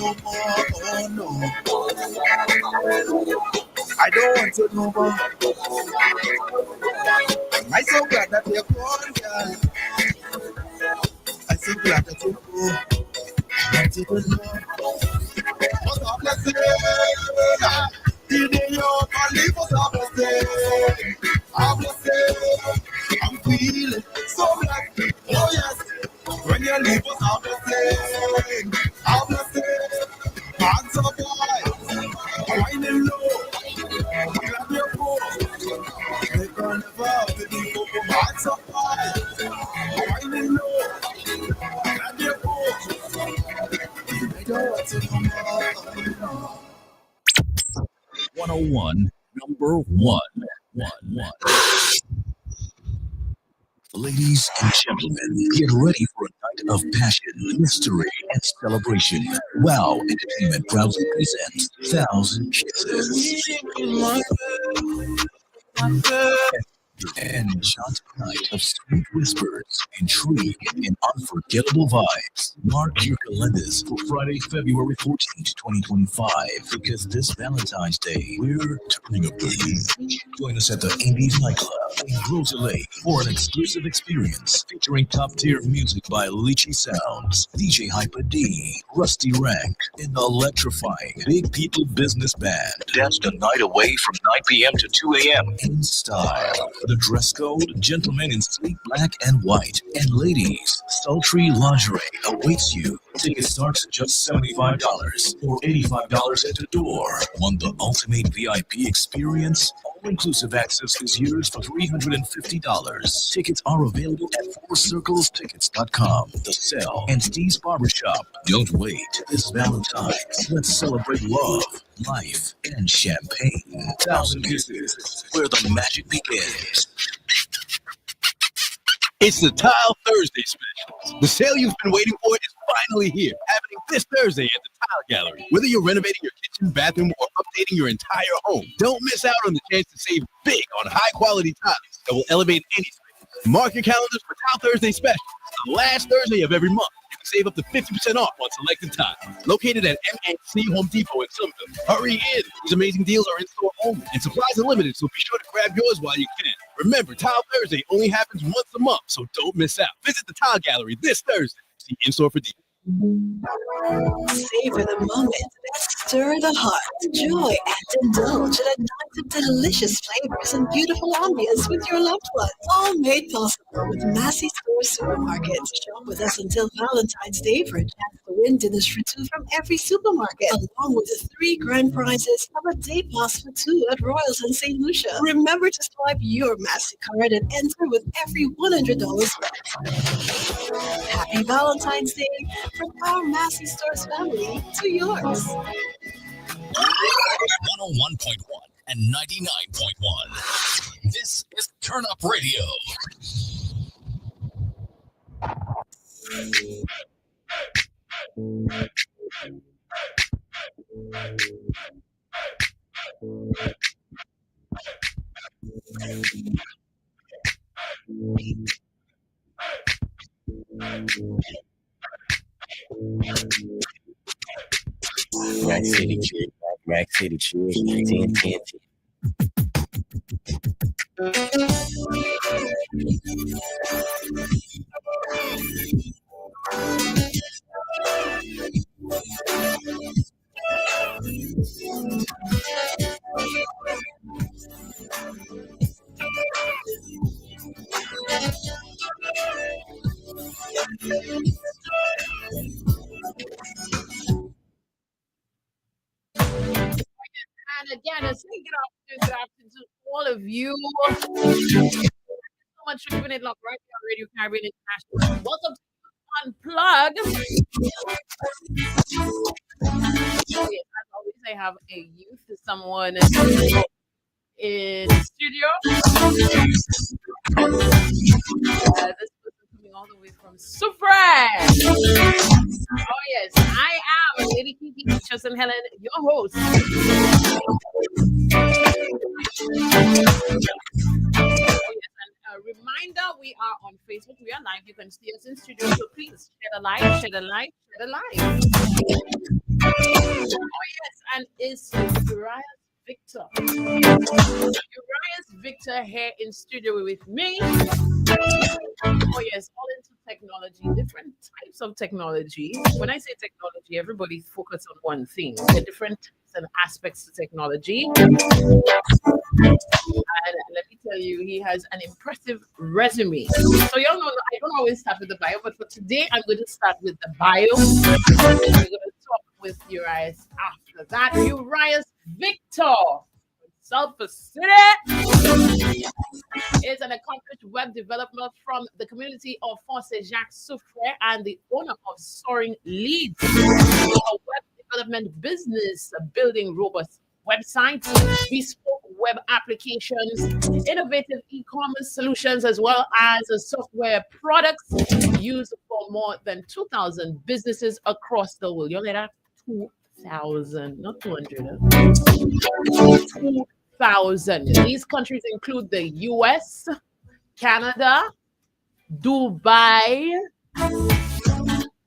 no more. Oh no. I don't want to no more. I'm so glad that you're gone, girl. I'm so glad that you're gone. That you don't know. What's up, let's say? The day you can leave us, I'm blessed. I'm blessed. I'm feeling so blessed. Oh yes. When you leave us, I'm blessed. I'm blessed. Hands up high. Winding low. Grab your phone. They can never have the people. Hands up high. Winding low. Grab your phone. They don't want to know more. 101, number one. Ladies and gentlemen, get ready for a night of passion, mystery, and celebration. Wow Entertainment proudly presents 1,000 Kisses. An enchanting night of sweet whispers, intrigue, and unforgettable vibes. Mark your calendars for Friday, February 14th, 2025, because this Valentine's Day, we're turning up the heat. Join us at the Indies Nightclub in Grosse Lake for an exclusive experience featuring top-tier music by Lychee Sounds, DJ Hyper D, Rusty Rank, and the electrifying Big People Business Band. Dance the night away from 9 p.m. to 2 a.m. in style. The dress code, gentlemen in sleek black and white, and ladies, sultry lingerie awaits you. Ticket starts at just $75 or $85 at the door. Want the ultimate VIP experience? All-inclusive access is yours for $350. Tickets are available at fourcirclestickets.com, The Cell, and Steve's Barbershop. Don't wait. This Valentine's, let's celebrate love, life, and champagne. 1,000 Kisses, where the magic begins. It's the Tile Thursday special. The sale you've been waiting for is finally here, happening this Thursday at the Tile Gallery. Whether you're renovating your kitchen, bathroom, or updating your entire home, don't miss out on the chance to save big on high-quality tiles that will elevate any space. Mark your calendars for Tile Thursday special. It's the last Thursday of every month. You can save up to 50% off on selected tiles. Located at MNC Home Depot in Somerville. Hurry in. These amazing deals are in store only, and supplies are limited, so be sure to grab yours while you can. Remember, Tile Thursday only happens once a month, so don't miss out. Visit the Tile Gallery this Thursday. See in-store for details. Savor the moment, stir the heart, joy, and indulge in a night of delicious flavors and beautiful ambience with your loved ones. All made possible with Massey Store Supermarket. Shop with us until Valentine's Day for a chance to win dinners for two from every supermarket, along with the 3 grand prizes of a day pass for 2 at Royals and St. Lucia. Remember to swipe your Massey card and enter with every $100 spent. Happy Valentine's Day from our Massey Stores family to yours. 101.1 and 99.1. This is Turn Up Radio. Rack City Cheers, Rack City Cheers, 10, 10, And again, a good afternoon to all of you. Thank you so much for giving it look right here on Radio Caribbean International. Welcome to Unplugged. As always, I have a youth, someone in studio. This person coming all the way from Suffrage. Oh yes, I am Lady Kiki, Keisha, and Helen, your host. Reminder, we are on Facebook. We are live. You can see us in studio. So please share the live, share the live, share the live. Oh yes, and it's Uriahs Victor. Uriahs Victor here in studio with me. Oh yes, all into technology, different types of technology. When I say technology, everybody's focused on one thing. There are different types and aspects to technology. And let me tell you, he has an impressive resume. So y'all know I don't always start with the bio, but for today I'm going to start with the bio. We're going to talk with Uriahs after that. Uriahs Victor, Sulphur City, is an accomplished web developer from the community of Force Jacques Souffre and the owner of Soaring Leads, a web development business building robust websites, bespoke web applications, innovative e-commerce solutions, as well as software products used for more than 2,000 businesses across the world. You know that? 2,000, not 200. 2,000. These countries include the US, Canada, Dubai,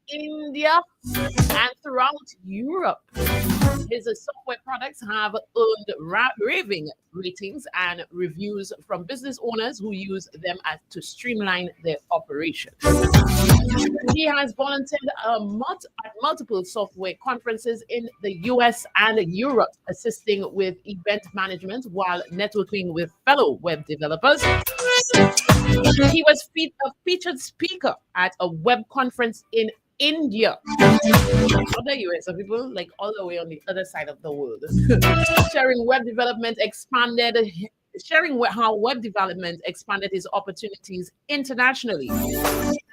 India, and throughout Europe. His software products have earned raving ratings and reviews from business owners who use them to streamline their operations. He has volunteered at multiple software conferences in the US and Europe, assisting with event management while networking with fellow web developers. He was a featured speaker at a web conference in India. Not the US, so people like all the way on the other side of the world. Sharing how web development expanded his opportunities internationally.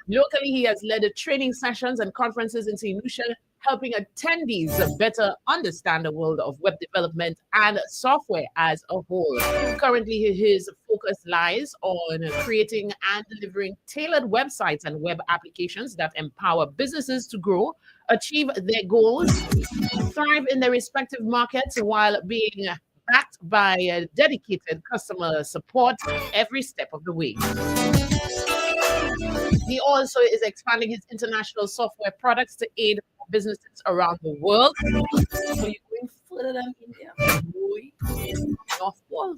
Locally, he has led training sessions and conferences in St. Lucia, helping attendees better understand the world of web development and software as a whole. Currently, his focus lies on creating and delivering tailored websites and web applications that empower businesses to grow, achieve their goals, thrive in their respective markets while being backed by dedicated customer support every step of the way. He also is expanding his international software products to aid businesses around the world. So you're going further than India, North Pole.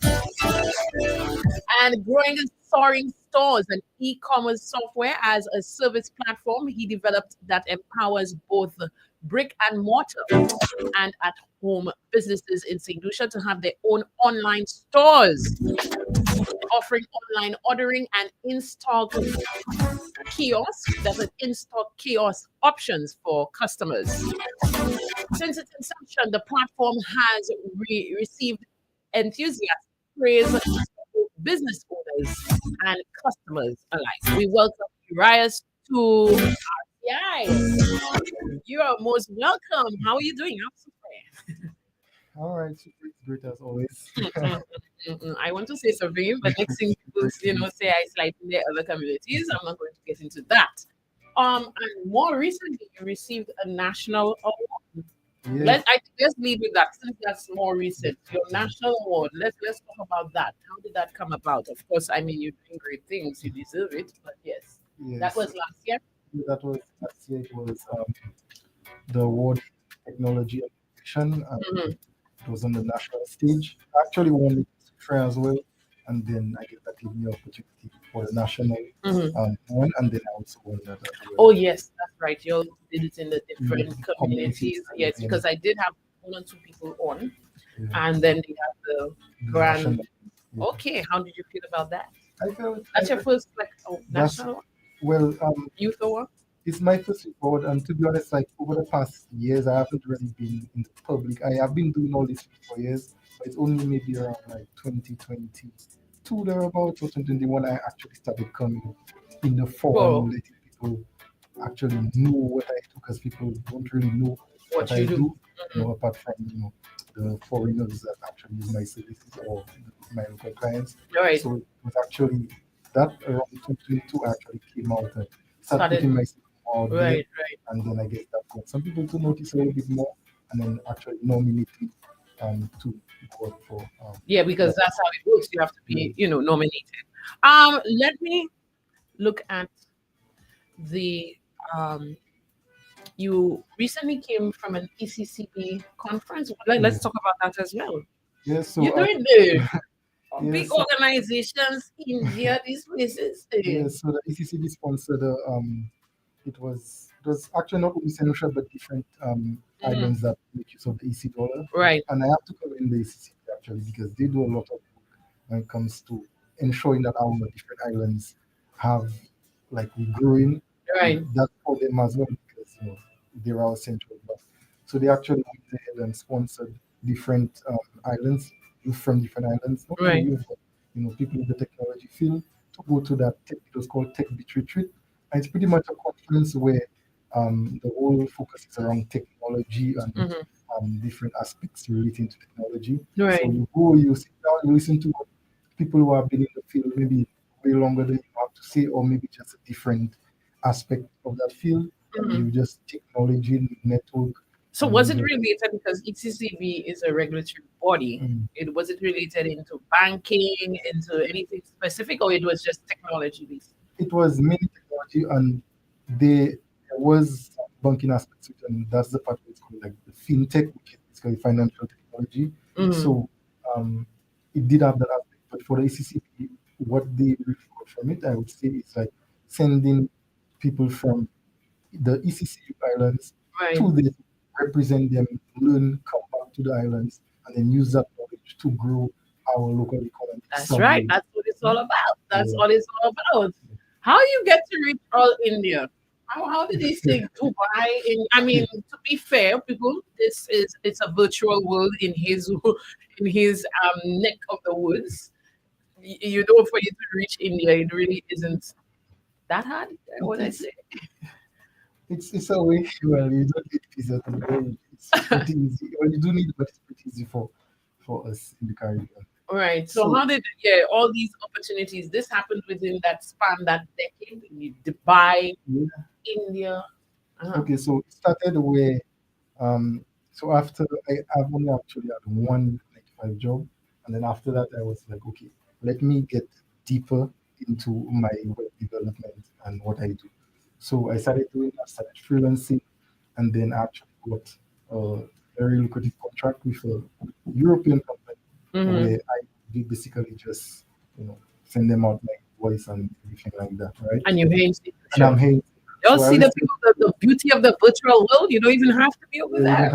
And growing and soaring stores and e-commerce software as a service platform he developed that empowers both brick and mortar and at home businesses in St. Lucia to have their own online stores, offering online ordering and in-stock kiosk. There's an in-stock kiosk options for customers. Since its inception, the platform has received enthusiastic praise from business owners and customers alike. We welcome Uriahs to RCI. You are most welcome. How are you doing? All right, super great as always. I want to say something, but next thing people, say I slide in their other communities. I'm not going to get into that. And more recently, you received a national award. Yes. Let's leave with that since that's more recent. Your national award. Let's talk about that. How did that come about? Of course, I mean you're doing great things. You deserve it. But yes. That was last year. That was last year. It was the award technology and innovation. It was on the national stage. I actually won it fair as well, and then I get that gave me opportunity for the national one, and then I also won that as well. Oh yes, that's right. You did it in the different communities. Yes, because I did have one or two people on, and then they have the grand. Okay, how did you feel about that? I felt that's your first national one? Well, youth award. It's my first award, and to be honest, like over the past years, I haven't really been in the public. I have been doing all this for years, but it's only maybe around like 2022 thereabouts or 2021 I actually started coming in the forum, letting people actually know what I do, because people don't really know what I do, apart from the foreigners that actually use my services or my local clients. Right. So it was actually that around 2022 I actually came out and started putting myself out there, right. And then I guess that got some people to notice a little bit more, and then actually nominate me to work for. Because that's how it works. You have to be, nominated. Let me look at the You recently came from an ECCB conference. Let's talk about that as well. Yes, so You're doing the big yes, so, organizations, India, these places. yes, so the ECCB sponsored it was actually not only Senusha but different islands that make use of the EC dollar. Right, And I have to commend the ECCB actually because they do a lot of work when it comes to ensuring that our different islands have like we growing. right. That's for them as well because they're our central bank. So they actually went ahead and sponsored different islands, youth from different islands, not only Right. youth, but people in the technology field to go to that it was called Tech Beat Retreat. And it's pretty much a conference where the whole focus is around technology and different aspects relating to technology. So Right. you go, you sit down, you listen to what people who have been in the field maybe way longer than you have to say, or maybe just a different aspect of that field. And you just technology, network. So and was you it just- related because ECCB is a regulatory body? Mm. Was it related into banking, into anything specific, or it was just technology based? It was mainly technology, and there was some banking aspects to it, and that's the part where it's called like the fintech, which is basically financial technology. So it did have that aspect, but for the ACCP, what they refer from it, I would say, is like sending people from the ECCU islands Right. to the represent them, learn, come back to the islands, and then use that knowledge to grow our local economy. That's some right. way. That's what it's all about. That's Yeah. all it's all about. How you get to reach all India? How did they say Dubai? I mean, to be fair, people, it's a virtual world in his neck of the woods. For you to reach India, it really isn't that hard. What I say? It's a way well you don't need visa to go. It's pretty easy. Well, you do need, but it's pretty easy for us in the Caribbean. Right. So So- how did all these opportunities? This happened within that span, that decade. Dubai, Yeah. India. Okay, so it started where so after I've only actually had one 9 to 5 job, and then after that I was like, okay, let me get deeper into my web development and what I do. So I started freelancing, and then I actually got a very lucrative contract with a European company where I did basically just send them out my voice and everything like that, right? And you're here in And I'm here. Y'all So I see the always people, the beauty of the virtual world. You don't even have to be over you there.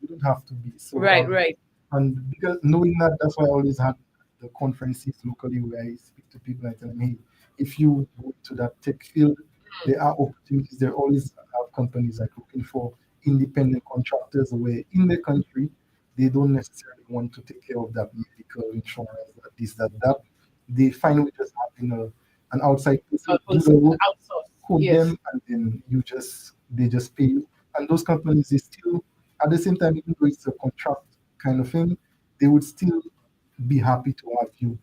don't have to be. So Right, right. and because knowing that, that's why I always had the conferences locally where I speak to people and tell them, hey, if you go to that tech field, there are opportunities. There always have companies like looking for independent contractors where in the country they don't necessarily want to take care of that medical insurance, that this, that. They find with just having an outside person do the work, Outsource. code Yes. them, and then they just pay you. And those companies, they still at the same time, even though it's a contract kind of thing, they would still be happy to have you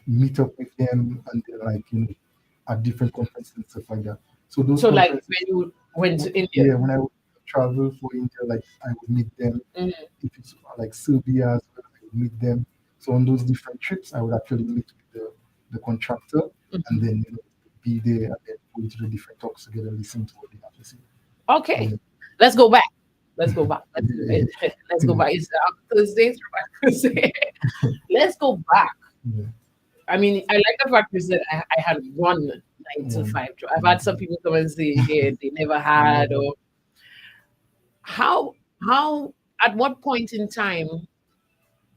meet up with them and they're like at different conferences and stuff like that. So those So like conferences, when you went to India. yeah, when I would travel for India, like I would meet them. Mhm. If it's like Serbia, as well, I would meet them. So on those different trips, I would actually meet with the contractor and then be there and then go to the different talks together, listen to what they have to say. Okay. Yeah. Let's go back. Let's go back. Let's go back. It's Thursday, Throwback Thursday. Let's go back. Yeah. I mean, I like the fact is that I had one 9 to 5 job. I've had some people come and say they never had, or how at what point in time?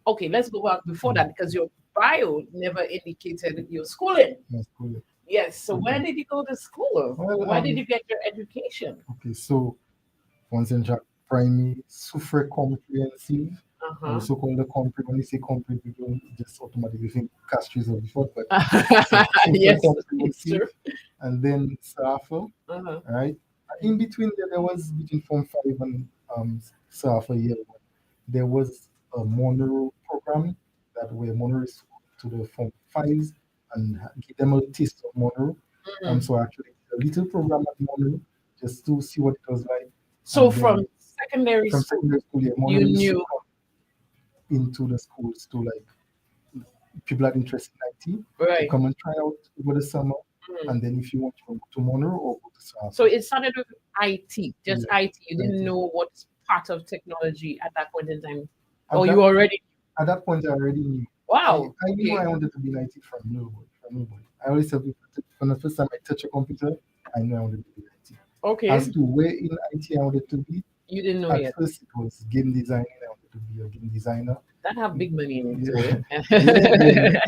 Okay, let's go back before that because your bio never indicated your schooling. That's cool. Yes. So where did you go to school? Well, Where did you get your education? Okay, so once in Jack primary, super comprehensive. Also called the compre. When you say compre, people just automatically think castries or before, but super Yes, it's comprehensive. true. And then Safa, right? In between there was between Form 5 and Safa year one, there was a mono program that where mono is to the Form 5s and give them a taste of mono. So I actually did a little program at mono just to see what it was like. So And then from secondary from school, secondary school, yeah, mono you used to knew. come into the schools to like people that interested in IT to Right. come and try out over the summer. and then if you want to go to Monroe or go to South. So it started with IT, just Yeah, IT. You didn't IT. know what part of technology at that point in time. At Or that you already at that point, I already knew. wow. I knew I Okay. wanted to be in IT from nobody. From nobody. I always tell people from the first time I touch a computer, I knew I wanted to be in IT. Okay. As to where in IT I wanted to be, You didn't know at yet. first it was game designing. I wanted to be a game designer. That have big money in it Yeah, too. yeah, yeah,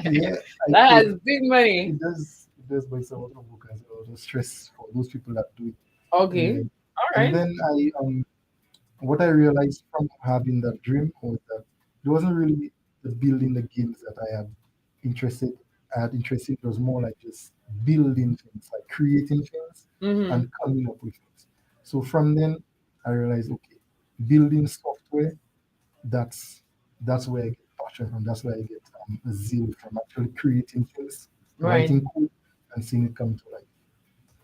Eh? yeah. I That could. has big money. It does, but it's a lot of work and a lot of stress for those people that do it. Okay. Yeah. All And right. then what I realized from having that dream was that it wasn't really the building the games that interested. I had interested. It was more like just building things, like creating things Mm-hmm. and coming up with things. So from then, I realized, okay, building software. That's that's where I get passion from. That's where I get a zeal from actually creating things, Right. writing code, and seeing it come to life.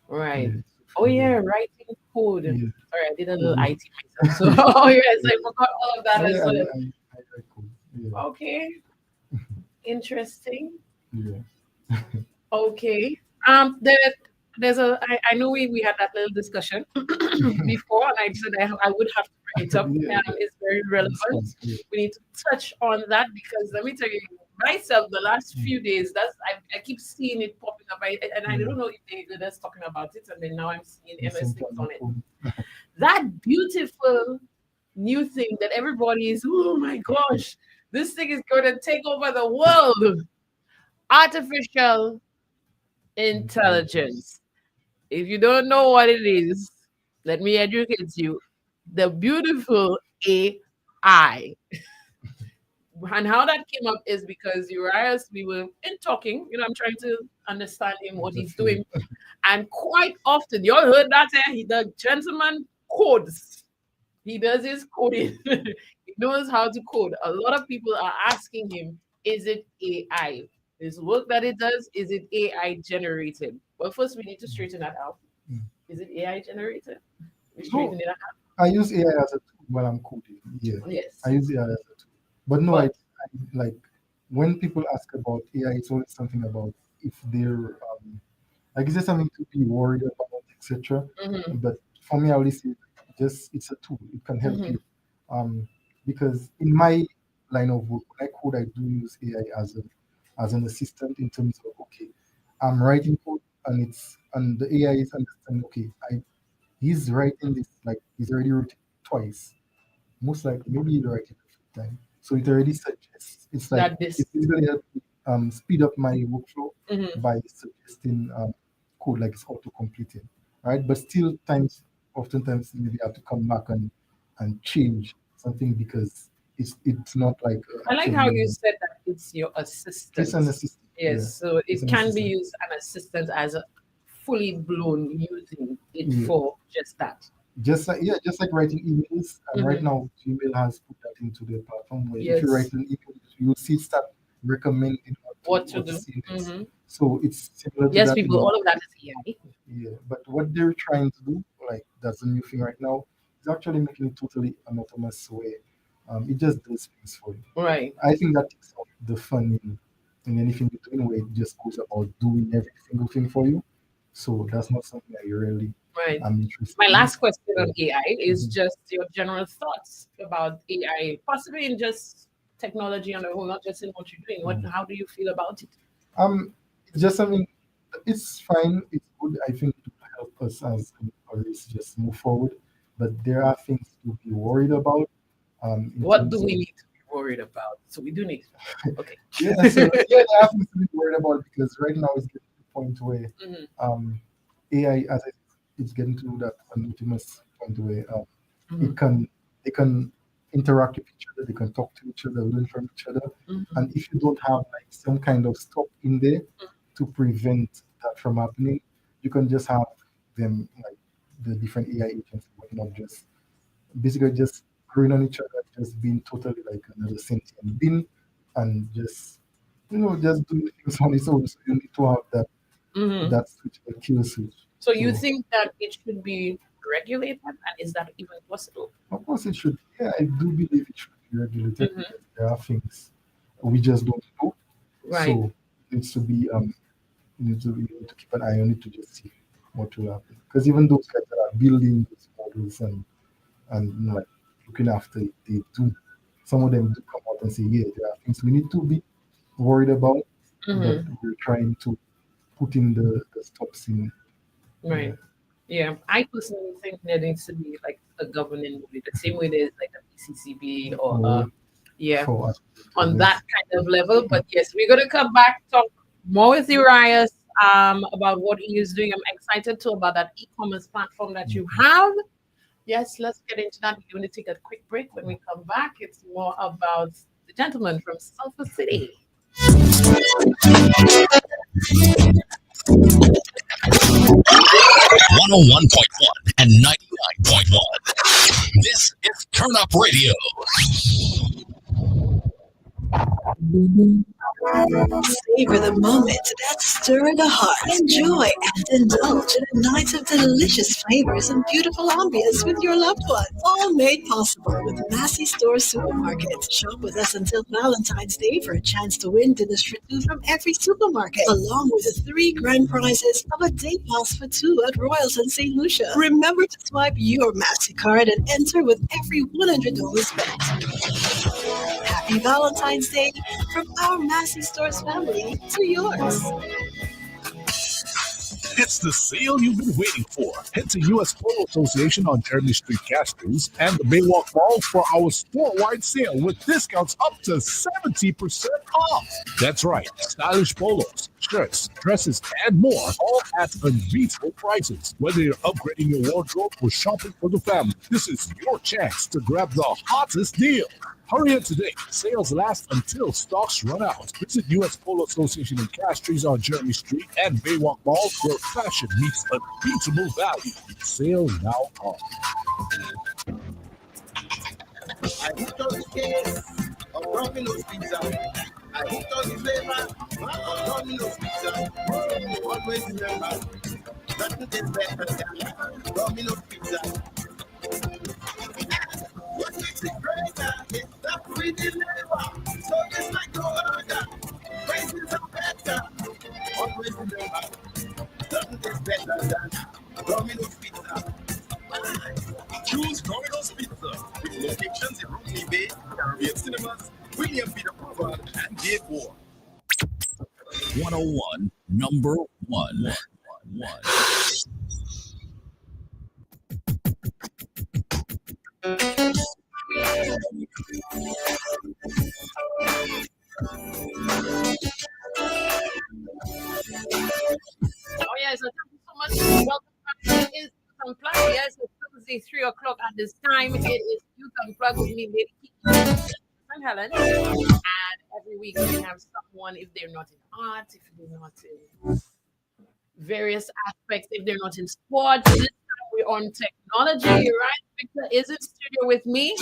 Right. Yeah. Oh From yeah, there, writing code. yeah. Sorry, I did a little Mhm. IT myself. So oh yes, Yeah. I forgot all of that Oh, as yeah, well. I write code. Yeah. Okay. Interesting. Yeah. Okay. There, there's I know we had that little discussion before, and I said I would have to bring it up. Yeah. It's very It's fun. relevant. Yeah. We need to touch on that because let me tell you, myself, the last Mm. few days, I keep seeing it popping up, and I Yeah. don't know if they're just talking about it, and then now I'm seeing The MS same things time on at it. home. That beautiful new thing that everybody is, oh my gosh, this thing is going to take over the world. Artificial Intelligence. intelligence. If you don't know what it is, let me educate you. The beautiful AI. And how that came up is because Uriahs, we were in talking, I'm trying to understand him, what he's Just feel. doing. And quite often, you all heard that, the gentleman codes. He does his coding. He knows how to code. A lot of people are asking him, is it AI? His work that it does, is it AI generated? Well, first we need to straighten that out. Mm. Is it AI generated? We No, straighten it out. I use AI as a tool while I'm coding. Yeah. I Yes. use AI as a tool. But no, But I like when people ask about AI, it's always something about if they're like, is there something to be worried about, etc. mhm, But for me, I always say just it's a tool. It can help mhm, you. Because in my line of work, when I code, I do use AI as an assistant in terms of okay, I'm writing code and the AI is understanding okay, he's writing this like he's already wrote it twice. Most likely, maybe he'll write it a time. So it already suggests. It's like that this. it's basically help me speed up my workflow Mhm. by suggesting code like it's auto completing, right? But still, oftentimes, maybe I have to come back and change something because it's not like I like actual how you human. said that it's your It's assistant. an assistant. Yeah, Yes, so it's it an can be assistant. used an assistant as a fully blown using it Yeah. for just that. Just like writing emails. Right Mhm. now, Gmail has put that into the platform where if you write Yes, an email, you'll see start recommending what to what to do. say next. Mhm. So it's similar to Yes, that people, in all of that is AI. yeah. But what they're trying to do, like that's the new thing right now, is actually making it totally autonomous where it just does things for you. Right, I think that takes out the fun in anything you're doing where it just goes about doing every single thing for you. So that's not something I really right. am interested My in. last question Yeah. on AI is Mhm. just your general thoughts about AI, possibly in just technology on the whole, not just in what you're doing. Mm. How do you feel about it? It's just something. It's fine. It's good. I think to help us as a race just move forward. But there are things to be worried about. In What do terms we of need to be worried about? So we do need. Okay. yeah. So yeah, there are things to be worried about because right now it's getting to the point where Mhm, um, AI, it's getting to that anonymous point where it mhm, can they can interact with each other, they can talk to each other, learn from each other, mhm. and if you don't have like some kind of stop in there to prevent that from happening, you can just have them like the different AI agents working up just basically just growing on each other, just being totally like another sentient being, and just just doing things on its own. So you need to have Mhm. that switch, a kill switch. So you So think that it should be regulated, and is that even possible? of course it should. Yeah, I do believe it should be regulated Mhm. because there are things we just don't know. Right. So it needs to be you need to keep an eye on it to just see what will happen. Because even those guys that are building these models and like looking after it, they do. Some of them do come out and say, yeah, there are things we need to be worried about, but Mhm. we're trying to put in the stops in. Yeah. Right. Yeah, I personally think there needs to be like a governing body, the same way there's like a PCCB or Or yeah, for on others. that kind of level. But yes, we're gonna come back talk more with Uriahs about what he is doing. I'm excited too about that e-commerce platform that you have. Yes, let's get into that. We're going to take a quick break. When we come back, it's more about the gentleman from Sulphur City. 101.1 and 99.1. This is Turn Up Radio. Savor the moment that stir the heart. Enjoy and indulge in a night of delicious flavors and beautiful ambience with your loved ones. All made possible with Massey Store Supermarket. Shop with us until Valentine's Day for a chance to win dinner for two from every supermarket, along with the three grand prizes of a day pass for two at Royals and St. Lucia. Remember to swipe your Massey card and enter with every $100 bet. Happy Valentine's Day from our Massey Stores family to yours. It's the sale you've been waiting for. Head to US Polo Association on Jeremy Street, Castries, and the Baywalk Mall for our store-wide sale with discounts up to 70% off. That's right, stylish polos, shirts, dresses, and more, all at unbeatable prices. Whether you're upgrading your wardrobe or shopping for the family, this is your chance to grab the hottest deal. Hurry in today. Sales last until stocks run out. Visit US Polo Association in Castries on Jeremy Street and Baywalk Mall where fashion meets unbeatable value. Sale now on. I hooked on the case of Domino's Pizza. I hooked on the flavor of Domino's Pizza. Always remember, nothing tastes better than Domino's Pizza. What makes it greater is that we deliver. So it's like no other. Prices are better. Always remember, nothing tastes better than Domino's Pizza. Choose Domino's Pizza with locations in Rockney Bay, Caribbean Cinemas, William Peter Prover, and Gate War. 101, number one. Oh yeah, so thank you so much. Welcome back. It is Youth Unplugged. Yes, it's Tuesday, 3 o'clock at this time. It is Youth Unplugged with me, Lady Keisha and Helen. And every week we have someone, if they're not in art, if they're not in various aspects, if they're not in sports. This time we're on technology, right? Victor is in studio with me.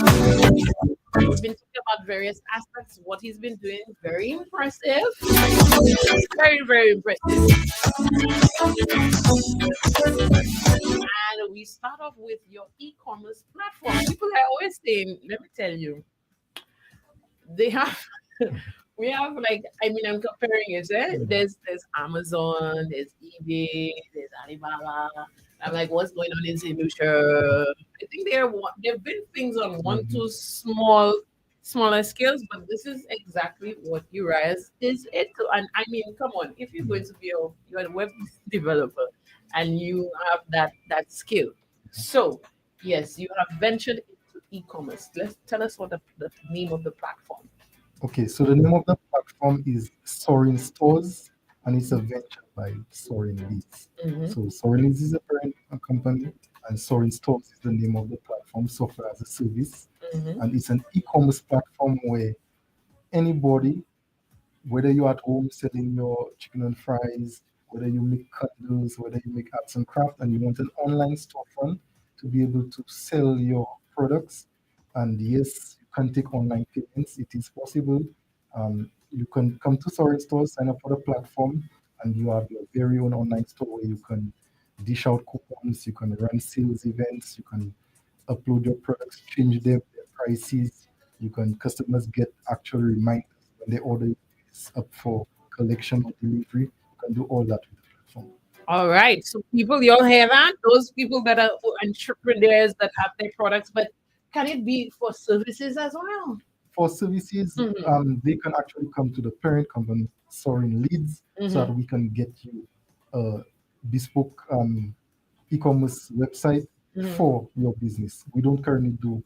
We've been talking about various aspects, what he's been doing. Very impressive. Very, very impressive. And we start off with your e-commerce platform. People are always saying, let me tell you, they have we have like I'm comparing it. There's Amazon, there's eBay, there's Alibaba. I'm like, what's going on in St. Lucia? I think there've been things on one, two smaller scales, but this is exactly what Uriahs is into. And I mean, come on, if you're going to be you're a web developer and you have that skill. So yes, you have ventured into e-commerce. Let's tell us what the name of the platform. Okay, so the name of the platform is Soaring Stores, and it's a venture by Soaring Leads. Mm-hmm. So Soaring Leads is a parent company, and Soaring Stores is the name of the platform, software as a service, Mm-hmm. and it's an e-commerce platform where anybody, whether you're at home selling your chicken and fries, whether you make candles, whether you make arts and craft, and you want an online storefront to be able to sell your products. And yes, you can take online payments. It is possible. You can come to Soaring Store, sign up for the platform, and you have your very own online store where you can dish out coupons, you can run sales events, you can upload your products, change their prices. You can customers get actual reminders when they order is up for collection or delivery. You can do all that with the platform. All right. So people, you'll hear that? Those people that are entrepreneurs that have their products, but can it be for services as well? For services, Mm-hmm. they can actually come to the parent company, Soaring Leads, so Mm-hmm. that we can get you a bespoke e-commerce website Mm-hmm. for your business. We don't currently do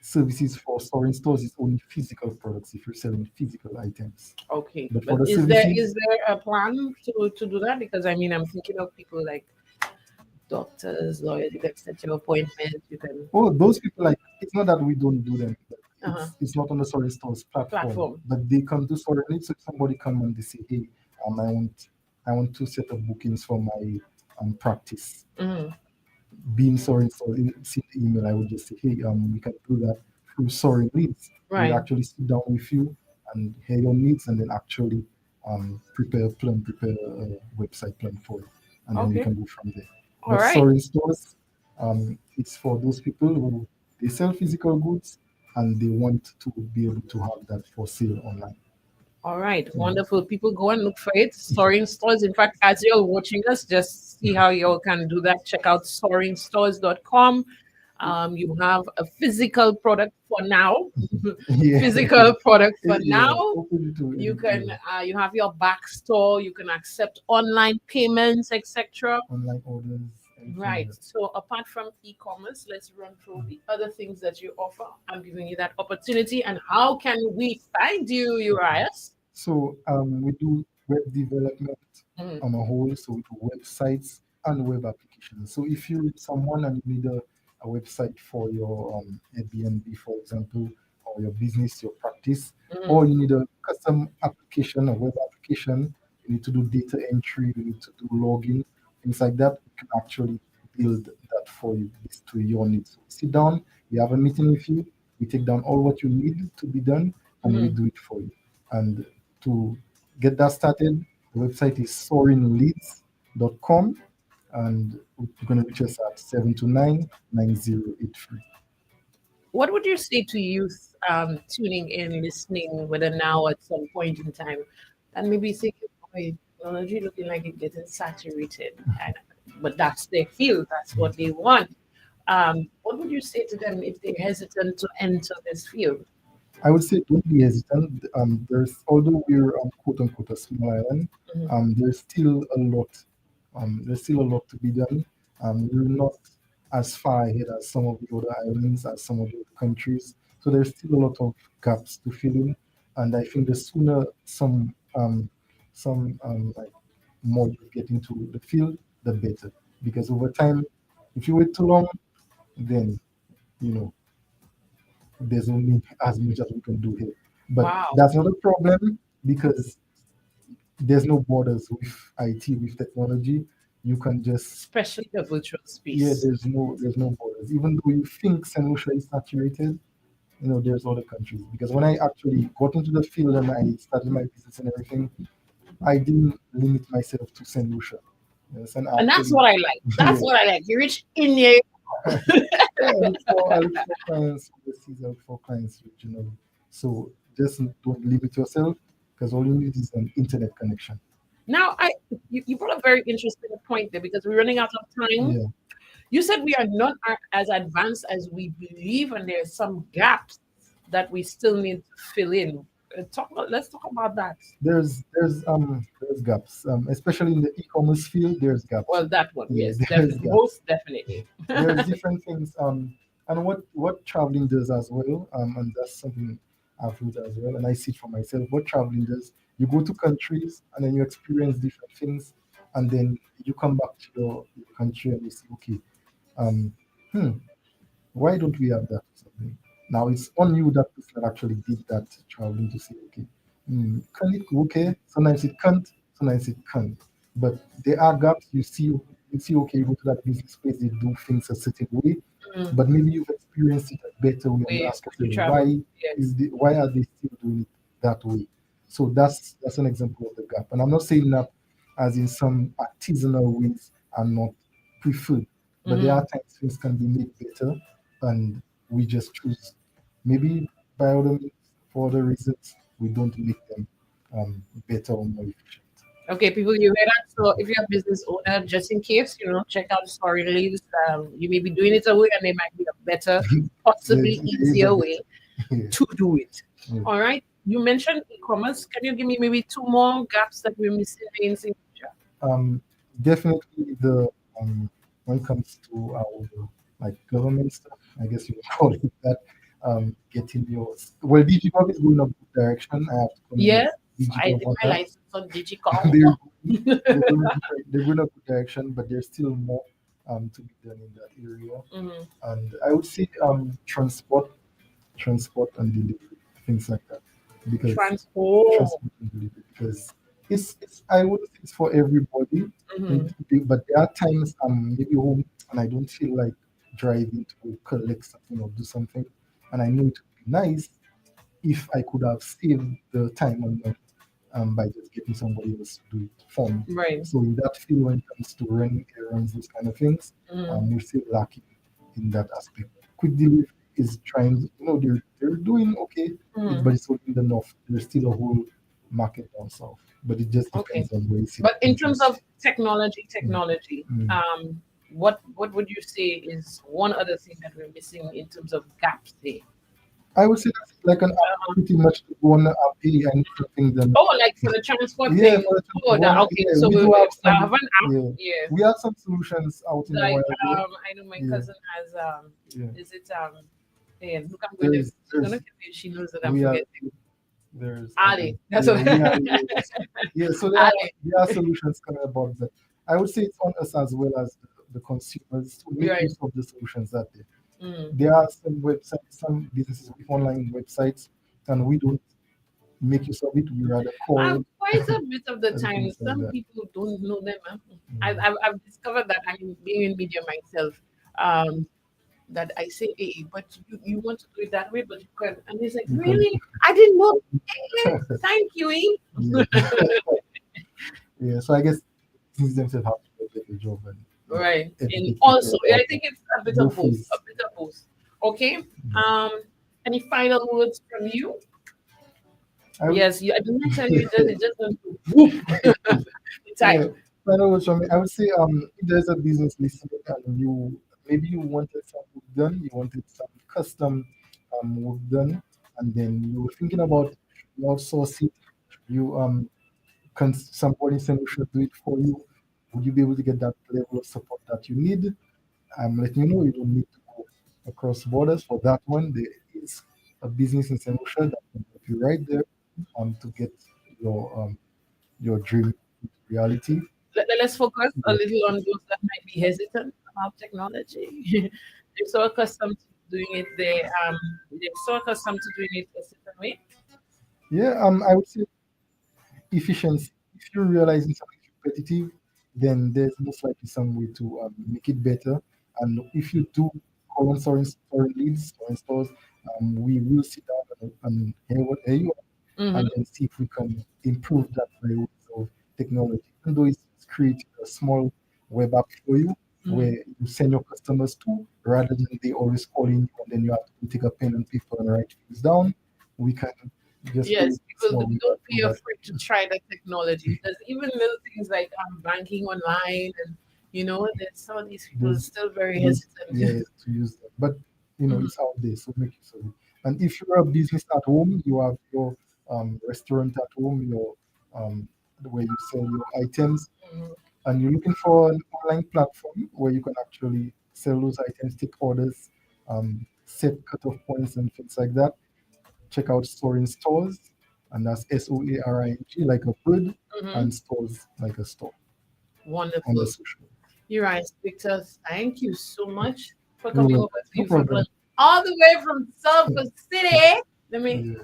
services for Soaring stores. It's only physical products if you're selling physical items. Okay. But for But the is there services, is there a plan to do that? Because I mean I'm thinking of people like doctors, lawyers, you can set your appointment, you can oh, those people, like, it's not that we don't do them. But uh-huh. it's not on the Soaring stores platform, Platform. but they come to Soaring Leads. So if somebody come and they say, hey, I want to set up bookings for my practice. Mm-hmm. Being Soaring store, see the email, I would just say, hey, we can do that through Soaring Leads. We'd Right. actually sit down with you and hear your needs, and then actually prepare a plan, prepare a website plan for you, and then we Okay. can go from there. All But right. Soaring stores, it's for those people who they sell physical goods and they want to be able to have that for sale online. All right, Mhm. wonderful. People go and look for it. Soaring Stores. In fact, as you're watching us, just see how you all can do that. Check out soaringstores.com. You have a physical product for now. Yeah, Physical product for yeah. now. Open to You yeah, can you have your back store. You can accept online payments, etc. online orders, everything. Right. So apart from e-commerce, let's run through the other things that you offer. I'm giving you that opportunity. And how can we find you, Uriahs? So we do web development Mm, on a whole. So we do websites and web applications. So if you're someone and you need a website for your Airbnb, for example, or your business, your practice, mm, or you need a custom application, a web application, you need to do data entry, you need to do login, things like that, we can actually build that for you based to your needs. So sit down, we have a meeting with you, we take down all what you need to be done, and we mm. do it for you. And to get that started, the website is soaringleads.com, and you're going to reach us at 729-9083. What would you say to youth tuning in, listening, whether now or at some point in time, and maybe thinking, boy, technology looking like it's getting saturated, and, but that's their field, that's what they want. What would you say to them if they're hesitant to enter this field? I would say don't be hesitant. Although we're quote unquote a small island, Mhm. there's still a lot. There's still a lot to be done. We're not as far ahead as some of the other islands, as some of the other countries. So there's still a lot of gaps to fill in, and I think the sooner some like more you get into the field, the better. Because over time, if you wait too long, then you know there's only as much as we can do here. But Wow, that's not a problem because there's no borders with IT, with technology. You can just especially the virtual yeah, space. there's no borders. Even though you think St. Lucia is saturated, there's other countries. Because when I actually got into the field and I started my business and everything, I didn't limit myself to St. Lucia. Yes, and I And that's actually what I like. yeah. That's what I like. You reach in here. Yeah, I look for clients overseas, I look for clients regionally. So just don't limit yourself because all you need is an internet connection. Now, you brought a very interesting point there because we're running out of time. Yeah, You said we are not as advanced as we believe, and there's some gaps that we still need to fill in. Let's talk about that. there's gaps, especially in the e-commerce field. There's gaps. Well, that one, Yeah, yes, there's definitely, gaps. most definitely. There's different things. And what traveling does as well, and that's something I've learned as well, and I see it for myself. What traveling does, you go to countries and then you experience different things, and then you come back to your country and you say, okay, um, hmm, why don't we have that or something? Now it's on you that person that actually did that traveling to say, okay, can it go okay? Sometimes it can't, sometimes it can't. But there are gaps you see, okay, you go to that business place, they do things a certain way, Mm, but maybe you've experienced it a better way and you ask when you yourself, travel, yes. why are they still doing it that way? So that's an example of the gap. And I'm not saying that as in some artisanal ways are not preferred, but there Hmm. are times things can be made better, and we just choose maybe by other means for other reasons we don't make them better or more efficient. Okay, people, you hear that? So if you're a business owner, just in case, check out story leaves. You may be doing it away, and there might be a better, possibly There is a easier bit. way Yeah. to do it. Yeah. All right. You mentioned e-commerce. Can you give me maybe two more gaps that we're missing in signature? Um, Definitely the when it comes to our like government stuff, I guess you would call it that. Getting your Digicom is going a good direction. I have to commend Yeah, I Digicom did on my that. license on Digicom. they're they're going a good direction, but there's still more to be done in that area. Mhm. And I would say transport and delivery, things like that, because Transport. transport and delivery, because it's I would say it's for everybody. Mhm. But there are times I'm maybe home and I don't feel like driving to collect something or do something, and I know it would be nice if I could have saved the time and money by just getting somebody else to do it for me. Right. So in that field, when it comes to running errands, those kind of things, Mhm. we're still lacking in that aspect. Quick delivery is trying, they're doing okay, Mhm. but it's not good enough. There's still a whole market down south, but it just Okay. depends on where you see the But in terms countries. of technology, Mm, mm. what would you say is one other thing that we're missing in terms of gaps there? I would say that's like an app Uh-huh. pretty much to go on pay and something done. Oh, like for the transport Yeah, thing. for the Oh, that one, okay. yeah, So we we, do we have I have some. an app. Yeah, Yeah. we have some solutions out in a Like while ago. I know my Yeah, cousin has yeah. is it yeah, look, I'm going to she's gonna There's tell me she knows that I'm we are forgetting. there's Ali. That's yeah what we are yeah. So Ali. there are solutions coming about that. I would say it's on us as well as the consumers to make Right. use of the solutions that Mm. there are some websites, some businesses with online websites, and we don't make use of it. We rather call Quite a bit of the and time, things like some that. people don't know them. Huh? Mm. I've discovered that. I mean, being in media myself, um, that I say, hey, but you want to do it that way, but you can. And he's like, You can, really? I didn't know. Thank you. yeah, yeah. So I guess things themselves have to do a better job and Right. And educate people also, about I think it's a bit of both both. A ways. bit of both. Okay. Um, any final words from you? I would, Yes, I didn't tell you that it just went to whoop the yeah, time. final words from me. I would say if there's a business listening and you maybe you wanted some work done, you wanted some custom work done, and then you were thinking about you outsource it, you somebody saying we should do it for you. Would you be able to get that level of support that you need? I'm letting you know you don't need to go across borders for that one. There is a business in St. Lucia that can help you right there to get your dream into reality. Let's focus a Yeah. little on those that might be hesitant about technology. They're so accustomed to doing it. They're so accustomed to doing it a certain way. Yeah, I would say efficiency. If you're realizing something repetitive, then there's most likely some way to make it better. And if you do call on story leads, story stores, we will sit down and hear you are, Mm-hmm. and then see if we can improve that by ways of technology. Even though it's creating a small web app for you where Mm-hmm. you send your customers to, rather than they always calling you and then you have to take a pen and paper and write things down, we can just Yes, create people small web app don't for be that. afraid to try the technology. There's even little things like banking online, and there's some of these people are There's still very those hesitant. yeah to use them. But Mhm. it's out there, so make use of it. And if you're a business at home, you have your restaurant at home, your where you sell your items, Mhm. and you're looking for an online platform where you can actually sell those items, take orders, set cutoff points and things like that. Check out Soaring Stores, and that's SOARING like a bird, Mhm. and stores like a store on the Wonderful. social. Uriahs, Victor, thank you so much for You're coming welcome. over to No you from problem. all the way from Sulphur City. Let me. Yeah,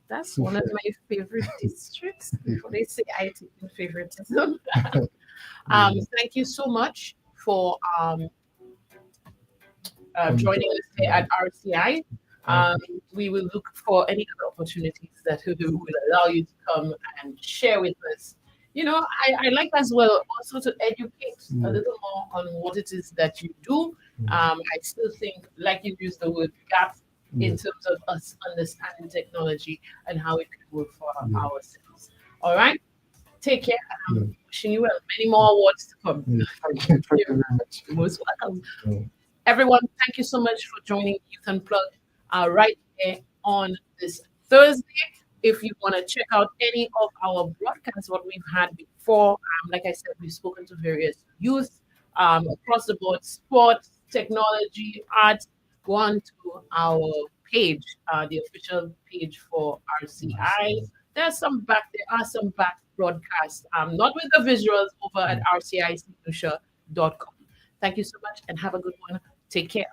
That's one of super. my favorite districts. Yeah. Before they say I take in favoritism. Yeah. Thank you so much for Coming to joining us here RTI. at RCI. I Um, appreciate we will look for any other opportunities that will allow you to come and share with us. I like as well also to educate a it. little more on what it is that you do. Yeah. I still think, like you used the word gap, in Yeah. terms of us understanding technology and how it can work for Yeah. ourselves. All right. Take care. And I'm wishing you well. Many more awards to come. Thank you very much. You're most welcome. Everyone, thank you so much for joining Youth Unplugged right here on this Thursday. If you want to check out any of our broadcasts, what we've had before, like I said, we've spoken to various youth across the board, sports, technology, art. Go on to our page, the official page for RCI. There are some back broadcasts, not with the visuals, over at rcicnusha.com. Thank you so much and have a good one. Take care.